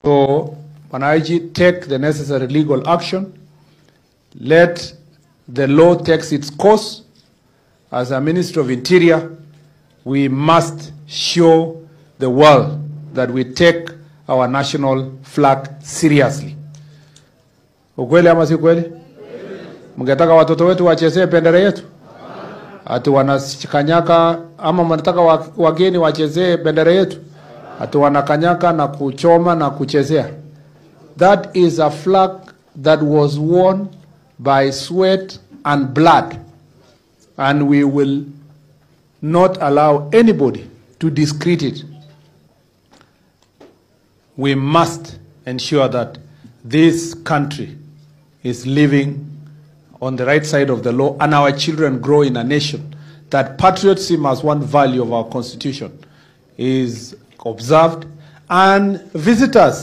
So, wananchi, take the necessary legal action. Let the law take its course. As a Minister of Interior, we must show the world that we take our national flag seriously. Ukweli ama si kweli? Mngetaka watoto wetu wachezee bendera yetu? Ati wanakanyaka ama mnataka wageni wachezee bendera yetu? Ati wanakanyaka na kuchoma na kuchezea. That is a flag that was worn by sweat and blood, and we will not allow anybody to discredit it. We must ensure that this country is living on the right side of the law, and our children grow in a nation that patriotism as one value of our Constitution is observed, and visitors